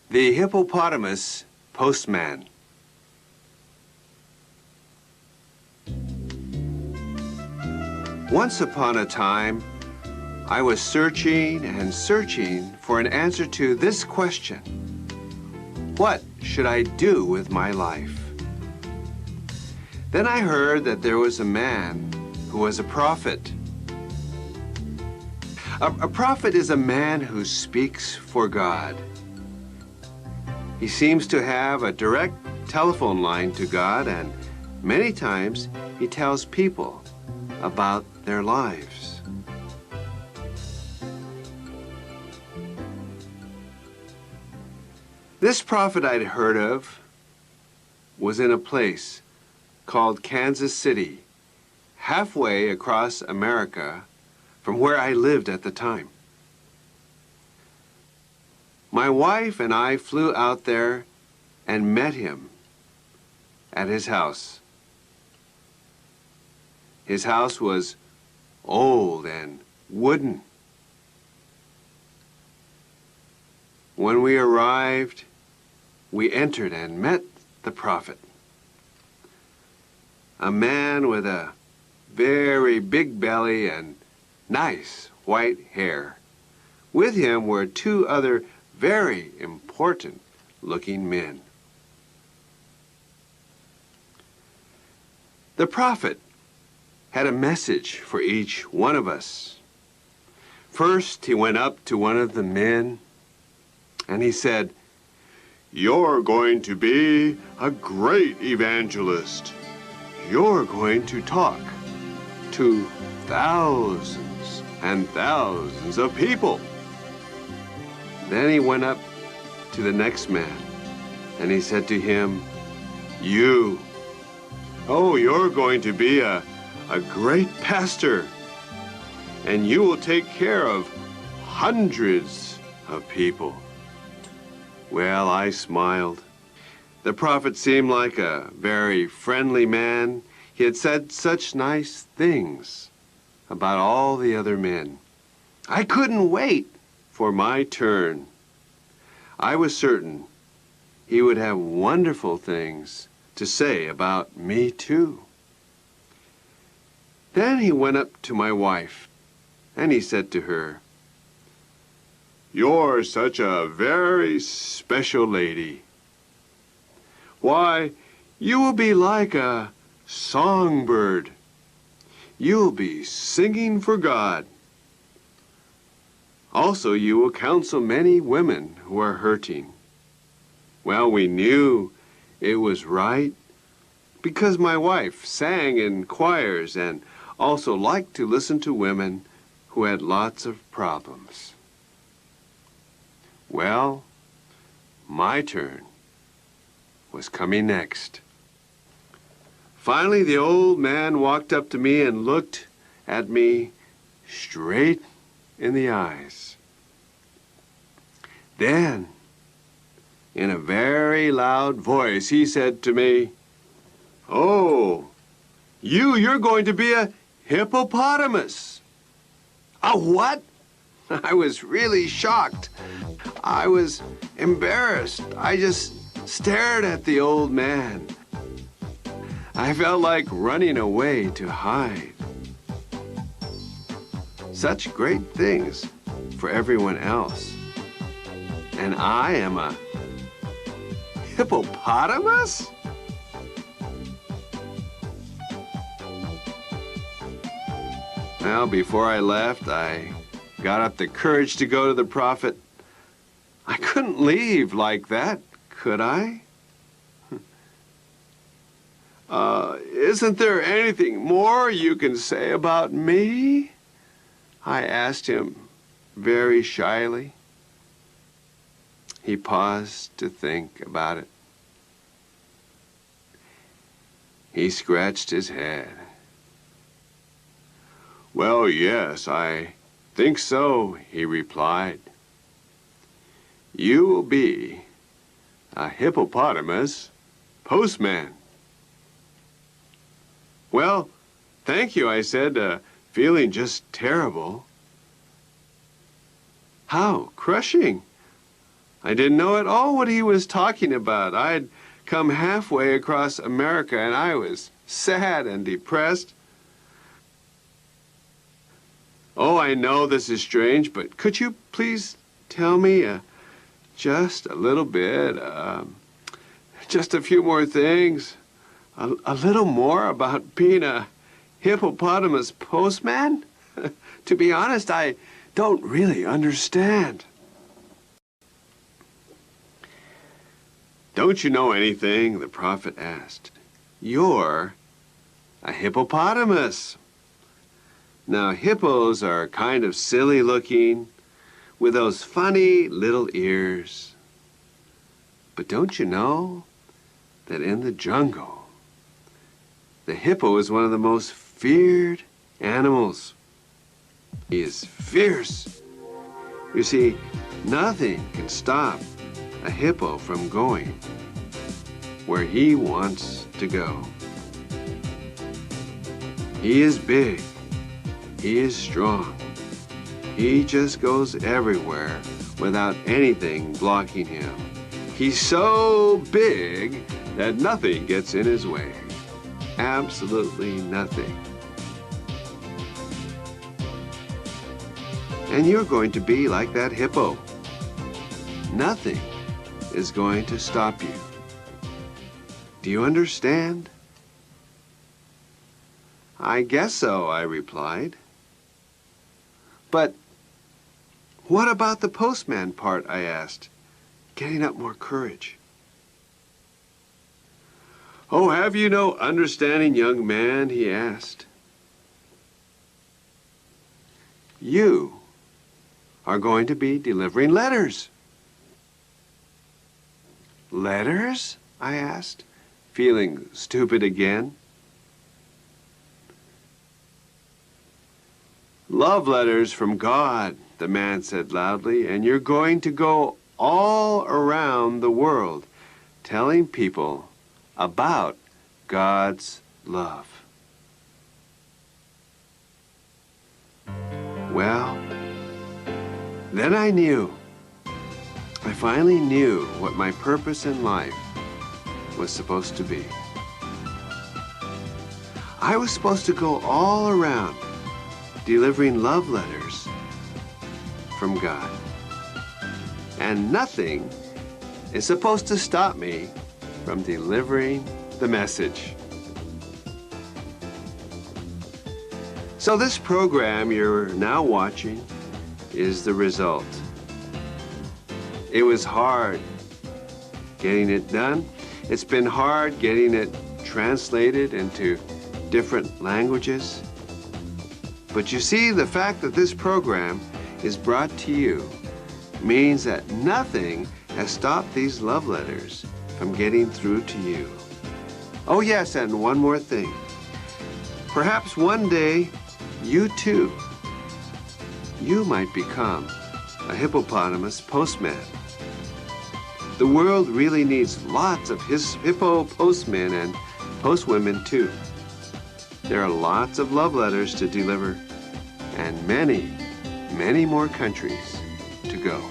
The Hippopotamus Postman. Once upon a time, I was searching and searching for an answer to this question. What should I do with my life? Then I heard that there was a man who was a prophet. A prophet is a man who speaks for God. He seems to have a direct telephone line to God, and many times he tells people about their lives. This prophet I'd heard of was in a place called Kansas City, halfway across America from where I lived at the time. My wife and I flew out there and met him at his house. His house was old and wooden. When we arrived, we entered and met the prophet. A man with a very big belly and nice white hair. With him were two other very important-looking men. The prophet had a message for each one of us. First, he went up to one of the men and he said, "You're going to be a great evangelist. You're going to talk to thousands and thousands of people." Then he went up to the next man and he said to him, "You're going to be a great pastor, and you will take care of hundreds of people." Well, I smiled. The prophet seemed like a very friendly man. He had said such nice things about all the other men. I couldn't wait for my turn. I was certain he would have wonderful things to say about me too. Then he went up to my wife and he said to her, "You're such a very special lady. Why, you will be like a songbird. You'll be singing for God. Also, you will counsel many women who are hurting." Well, we knew it was right because my wife sang in choirs and also liked to listen to women who had lots of problems. Well, my turn was coming next. Finally, the old man walked up to me and looked at me straight in the eyes. Then, in a very loud voice, he said to me, "Oh, you're going to be a hippopotamus." A what? I was really shocked. I was embarrassed. I just stared at the old man. I felt like running away to hide. Such great things for everyone else. And I am a hippopotamus? Well, before I left, I got up the courage to go to the prophet. I couldn't leave like that, could I? Isn't there anything more you can say about me?" I asked him very shyly. He paused to think about it. He scratched his head. "Well, yes, I think so," he replied. "You will be a hippopotamus postman." "Well, thank you," I said, feeling just terrible. "How crushing. I didn't know at all what he was talking about. I'd come halfway across America, and I was sad and depressed. Oh, I know this is strange, but could you please tell me just a little bit, just a few more things, a little more about being a hippopotamus postman? To be honest, I don't really understand. Don't you know anything? The prophet asked. You're a hippopotamus. Now, hippos are kind of silly looking, with those funny little ears. But don't you know that in the jungle, the hippo is one of the most feared animals? He is fierce. You see, nothing can stop a hippo from going where he wants to go. He is big. He is strong. He just goes everywhere without anything blocking him. He's so big that nothing gets in his way. Absolutely nothing. And you're going to be like that hippo. Nothing is going to stop you. Do you understand? I guess so, I replied. But what about the postman part, I asked, getting up more courage. Oh, have you no understanding, young man, he asked. You are going to be delivering letters. Letters? I asked, feeling stupid again. Love letters from God, the man said loudly, and you're going to go all around the world telling people about God's love. Well, then I knew. I finally knew what my purpose in life was supposed to be. I was supposed to go all around delivering love letters from God. And nothing is supposed to stop me from delivering the message. So this program you're now watching is the result. It was hard getting it done. It's been hard getting it translated into different languages. But you see, the fact that this program is brought to you means that nothing has stopped these love letters from getting through to you. Oh yes, and one more thing. Perhaps one day, you too, you might become a hippopotamus postman. The world really needs lots of hippo postmen and postwomen too. There are lots of love letters to deliver and many, many more countries to go.